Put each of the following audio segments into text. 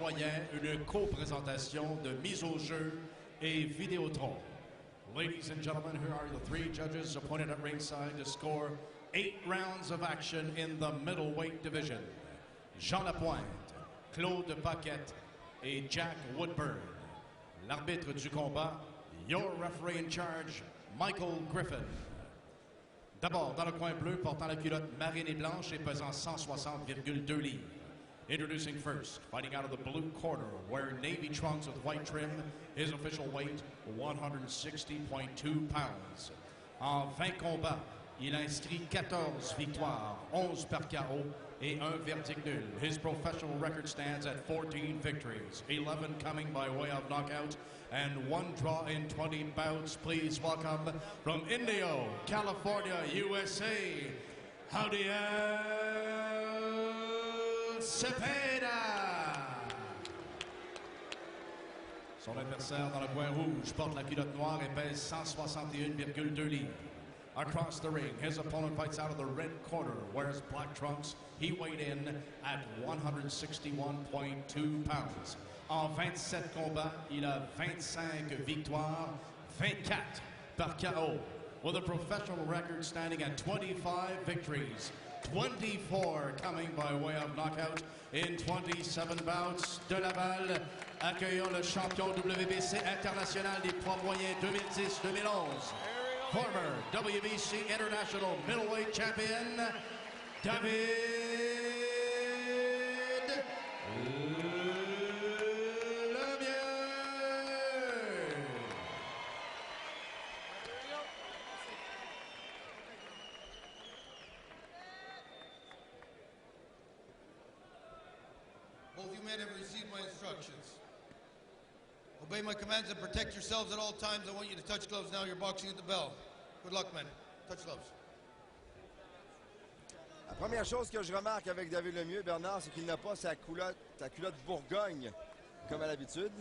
moyen, une co-présentation de Mise au jeu et Vidéotron. Ladies and gentlemen, here are the three judges appointed at ringside to score 8 rounds of action in the middleweight division. Jean Lapointe, Claude Paquette et Jack Woodburn. L'arbitre du combat, your referee in charge, Michael Griffin. D'abord, dans le coin bleu, portant la culotte marine et blanche et pesant 160,2 livres. Introducing first, fighting out of the blue corner, wearing navy trunks with white trim, his official weight, 160.2 pounds. En 20 combats, il a inscrit 14 victoires, 11 par KO et 1 verdict nul. His professional record stands at 14 victories, 11 coming by way of knockout, and 1 draw in 20 bouts. Please welcome from Indio, California, USA, Jaudiel Cepeda. Son adversaire dans le coin rouge porte la culotte noire et pèse 161,2 livres. Across the ring, his opponent fights out of the red corner, wears black trunks. He weighed in at 161.2 pounds. En 27 combats, il a 25 victoires, 24 par KO, with a professional record standing at 25 victories, 24 coming by way of knockout in 27 bouts. De Laval, accueillons le champion WBC international des poids moyens 2010-2011. Former WBC International Middleweight Champion, David Lemieux. Both you men have received my instructions. Obey my commands and protect yourselves at all times. I want you to touch gloves now. You're boxing at the bell. Good luck, men. Touch gloves. La première chose que je remarque avec David Lemieux, Bernard, c'est qu'il n'a pas sa culotte Bourgogne comme à l'habitude.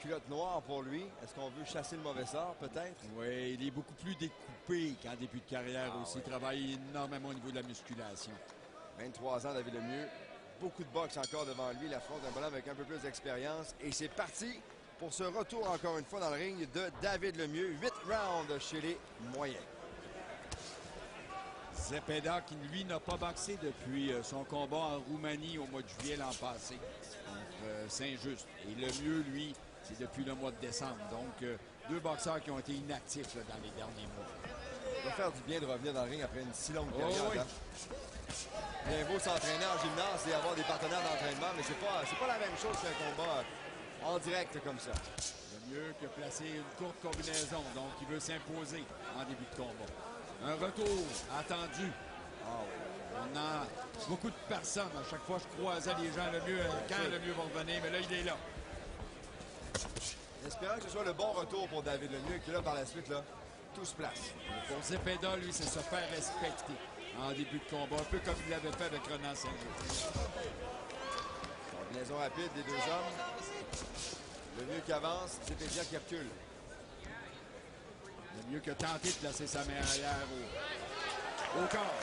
Culotte noire pour lui. Est-ce qu'on veut chasser le mauvais sort, peut-être? Oui, il est beaucoup plus découpé qu'en début de carrière aussi. Ouais. Il travaille énormément au niveau de la musculation. 23 ans, David Lemieux. Beaucoup de boxe encore devant lui. La force d'un bonhomme avec un peu plus d'expérience. Et c'est parti pour ce retour, encore une fois, dans le ring de David Lemieux. 8 rounds chez les moyens. Cepeda, qui lui n'a pas boxé depuis son combat en Roumanie au mois de juillet l'an passé contre Saint-Just. Et Lemieux, lui, c'est depuis le mois de décembre. Donc, deux boxeurs qui ont été inactifs là, dans les derniers mois. Ça va faire du bien de revenir dans le ring après une si longue carrière. Oui. Bien beau s'entraîner en gymnase et avoir des partenaires d'entraînement, mais c'est pas la même chose qu'un combat en direct comme ça. Lemieux qui a placé une courte combinaison, donc il veut s'imposer en début de combat. Un retour attendu. On a beaucoup de personnes. À chaque fois, je croisais les gens Lemieux. Quand Lemieux va revenir, mais là, il est là. Espérant que ce soit le bon retour pour David Lemieux, qui là, par la suite, là, tout se place. Pour Cepeda, lui, c'est se faire respecter en début de combat, un peu comme il l'avait fait avec Renan Saint-Just. Combinaison rapide des deux hommes. Lemieux qui avance, Cepeda qui recule. Lemieux qui a tenté de placer sa main arrière au corps.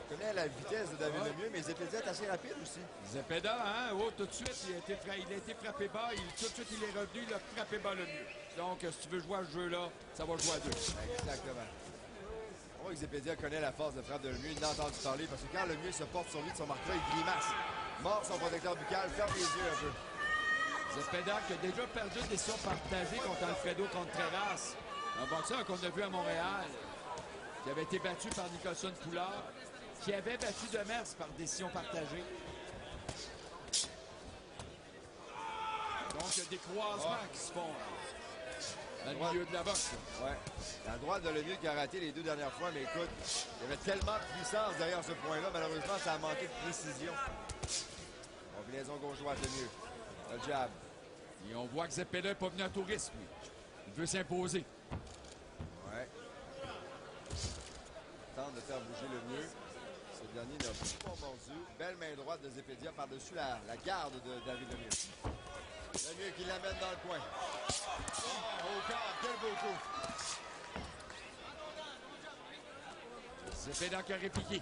On connaît la vitesse de David Lemieux, mais Cepeda est assez rapide aussi. Cepeda, hein? Oh, tout de suite, il a été frappé bas. Tout de suite, il est revenu, il a frappé bas Lemieux. Donc, si tu veux jouer à ce jeu-là, ça va jouer à deux. Exactement. On voit que Cepeda connaît la force de frappe de Lemieux. Il n'a entendu parler parce que quand Lemieux se porte sur lui de son marque-là, il grimace. Mord son protecteur buccal, ferme les yeux un peu. Cepeda qui a déjà perdu une décision partagée contre Alfredo Contreras. Un boxeur qu'on a vu à Montréal, qui avait été battu par Nicholson Poulard, qui avait battu Demers par décision partagée. Donc, il y a des croisements qui se font dans le milieu de la boxe. Ouais. La droite de Lemieux qui a raté les deux dernières fois, mais écoute, il y avait tellement de puissance derrière ce point-là. Malheureusement, ça a manqué de précision. Combinaison gauche-droite Lemieux. Le jab. Et on voit que Cepeda n'est pas venu en tourisme, lui. Il veut s'imposer. Ouais. Tente de faire bouger Lemieux. Ce dernier n'a pas mordu. Belle main droite de Cepeda par-dessus la garde de David Lemieux. Lemieux qui l'amène dans le coin. Au corps, quel beau coup. Cepeda qui a répliqué.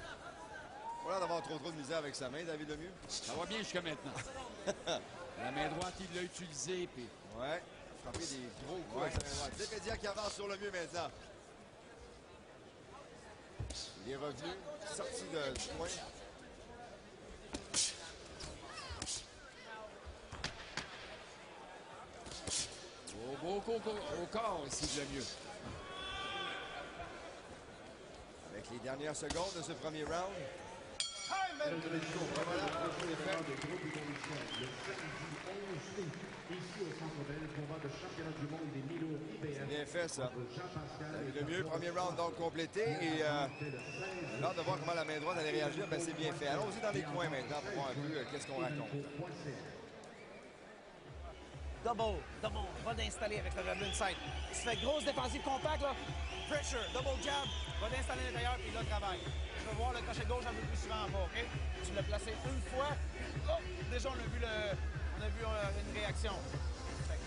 Pour l'air d'avoir trop de misère avec sa main, David Lemieux. Ça va bien jusqu'à maintenant. La main droite, il l'a utilisée. Puis... Ouais, frappé des gros coups avec sa main droite. Zepeda qui avance sur Lemieux maintenant. Il est revenu, sorti du coin. Beau coup au corps ici de Lemieux. Avec les dernières secondes de ce premier round. Mesdames et messieurs, on va voir le prochain événement de groupe d'évolution le samedi 11 août, ici au Centre Bell, combat de championnat du monde des mi-lourds IBF. C'est bien fait, ça. Entre Jean-Pascal et Le mieux, premier round donc complété. Et là, de voir comment la main droite allait réagir, ben, c'est bien fait. Allons-y dans les coins maintenant pour voir un peu qu'est-ce qu'on raconte. Double, va d'installer avec le rebel inside. Tu fais grosse défensive compacte, là. Pressure, double jab, va d'installer à l'intérieur, puis là, travaille. Je veux voir le crochet gauche un peu plus souvent en bas, OK? Tu l'as placé une fois. Oh, déjà, on a vu une réaction. Fait que,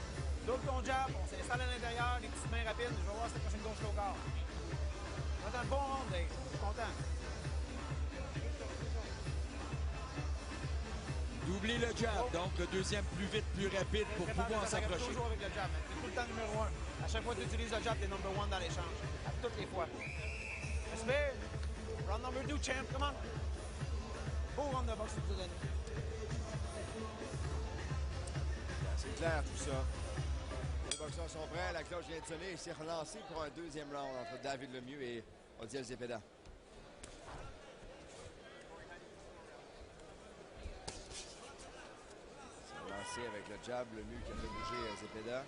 double ton jab, on s'installe à l'intérieur, les petites mains rapides. Je vais voir cette crochet gauche au corps. On a un bon round, Dave. Je suis content. Doubler le jab, donc le deuxième plus vite, plus rapide pour pouvoir s'approcher. Toujours avec le jab, c'est tout le temps numéro 1. À chaque fois que tu utilises le jab, t'es number 1 dans l'échange. À toutes les fois. Respect. Round number 2, champ. Come on. Beau round de boxe que tu as donné. C'est clair tout ça. Les boxeurs sont prêts, la cloche vient de sonner et s'est relancé pour un deuxième round entre David Lemieux et Odiel Zepeda. C'est lancé avec le jab, Lemieux qui a fait bouger Zepeda.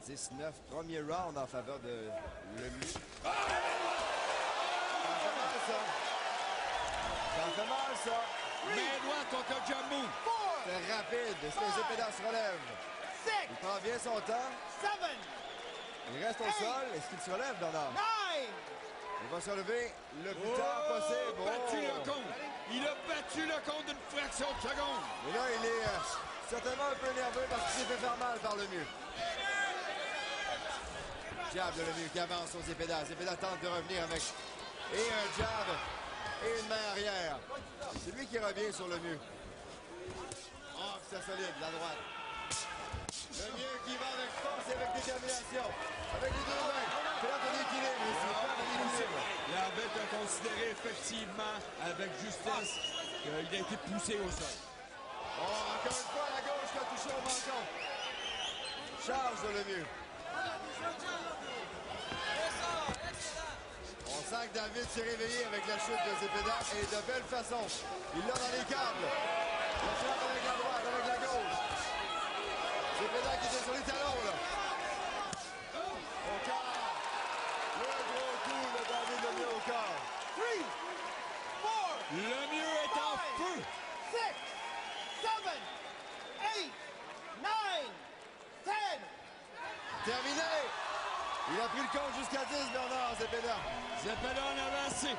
19, premier round en faveur de Lemieux. Ça fait mal, ça. Main droite contre le jab move. C'est rapide. Est-ce que Zepeda se relève? Il prend bien son temps. Il reste au sol. Est-ce qu'il se relève, Bernard? Il va se relever le plus tard possible. Battu le compte. Il a battu le compte d'une fraction de seconde. Et là, il est certainement un peu nerveux parce qu'il s'est fait faire mal par Lemieux. Jab de Lemieux qui avance au Zepeda. Zepeda tente de revenir avec et un jab et une main arrière. C'est lui qui revient sur Lemieux. Oh, c'est solide, la droite. Lemieux qui va avec force et avec détermination. Avec les deux mains. C'est là ton équilibre. L'arbitre a considéré effectivement avec justesse qu'il a été poussé au sol. Oh, encore une fois, la gauche qui a touché au menton. Charge de Lemieux. On sent que David s'est réveillé avec la chute de Zepeda et de belle façon. Il l'a dans les câbles. La frappe avec la droite, avec la gauche. Zepeda qui était sur les talons, là. Au corps. Le gros coup de David Lemieux au corps. 3, 4, Lemieux est en feu. 6, 7, 8, 9, 10. Terminé. Il a pris le compte jusqu'à 10, Bernard Zepeda. Zepeda en avait assez.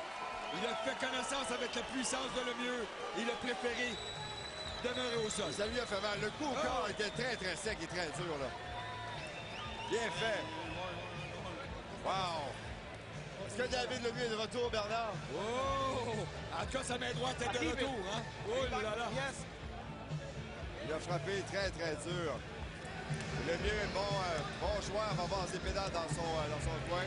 Il a fait connaissance avec la puissance de Lemieux. Il a préféré demeurer au sol. Ça lui a fait mal. Le coup au corps était très, très sec et très dur, là. Bien fait. Wow. Est-ce que David Lemieux est de retour, Bernard? Oh! En tout cas, sa main droite est de retour. Hein? Oh là là! Yes. Il a frappé très, très dur. Lemieux, bon joueur, va voir Zepeda dans son coin.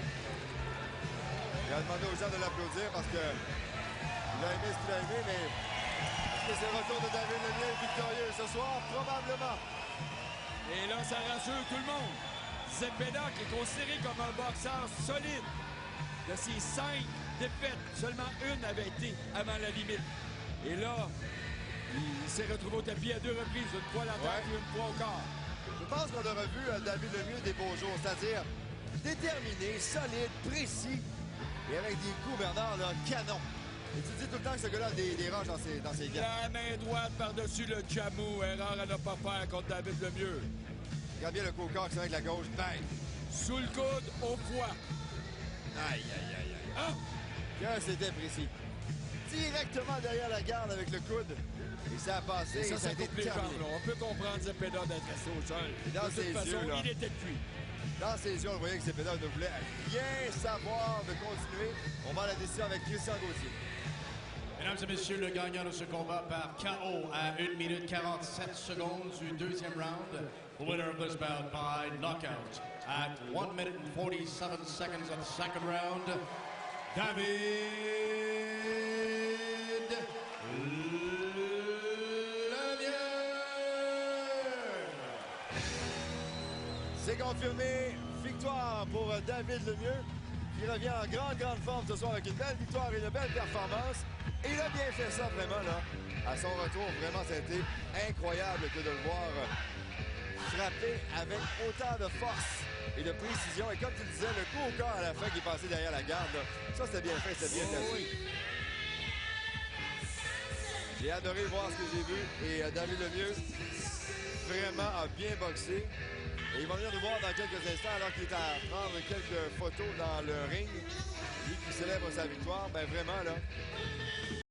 Il a demandé aux gens de l'applaudir parce que il a aimé ce qu'il a aimé, mais est-ce que c'est le retour de David Lemieux victorieux ce soir? Probablement. Et là, ça rassure tout le monde. Zepeda, qui est considéré comme un boxeur solide, de ses 5 défaites, seulement une avait été avant la limite. Et là, il s'est retrouvé au tapis à 2 reprises, une fois à la tête et une fois au corps. Je pense qu'on a revu David Lemieux des beaux jours, c'est-à-dire déterminé, solide, précis et avec des coups, Bernard, là, canon. Et tu dis tout le temps que ce gars-là a des roches dans ses gants. La main droite par-dessus le jamou, erreur à ne pas faire contre David Lemieux. Regarde bien le coup au corps qui s'en avec la gauche, bang! Sous le coude, au foie. Aïe, aïe, aïe, aïe. Ah! Que c'était précis. Directement derrière la garde avec le coude. Et ça a passé. Et ça, a été coupe les jambes. terminé. On peut comprendre Zepeda d'être resté au sol. Et dans de toute ses façon, yeux, là. il était cuit. Dans ses yeux, on voyait que Zepeda ne voulait rien savoir de continuer. On va à la décision avec Christian Gauthier. Mesdames et messieurs, le gagnant de ce combat par KO à 1 minute 47 secondes du deuxième round. The winner of this bout by knockout at 1 minute and 47 seconds of the second round, David Lemieux. C'est confirmé. Victoire pour David Lemieux, qui revient en grande forme ce soir avec une belle victoire et une belle performance. Et il a bien fait ça, vraiment, là. À son retour, vraiment, ça a été incroyable que de le voir frapper avec autant de force et de précision. Et comme tu disais, le coup au corps à la fin qui est passé derrière la garde, là, ça, c'était bien fait, c'était bien placé. J'ai adoré voir ce que j'ai vu. Et David Lemieux, vraiment, a bien boxé. Et il va venir nous voir dans quelques instants alors qu'il est à prendre quelques photos dans le ring. Lui qui célèbre sa victoire, ben vraiment là,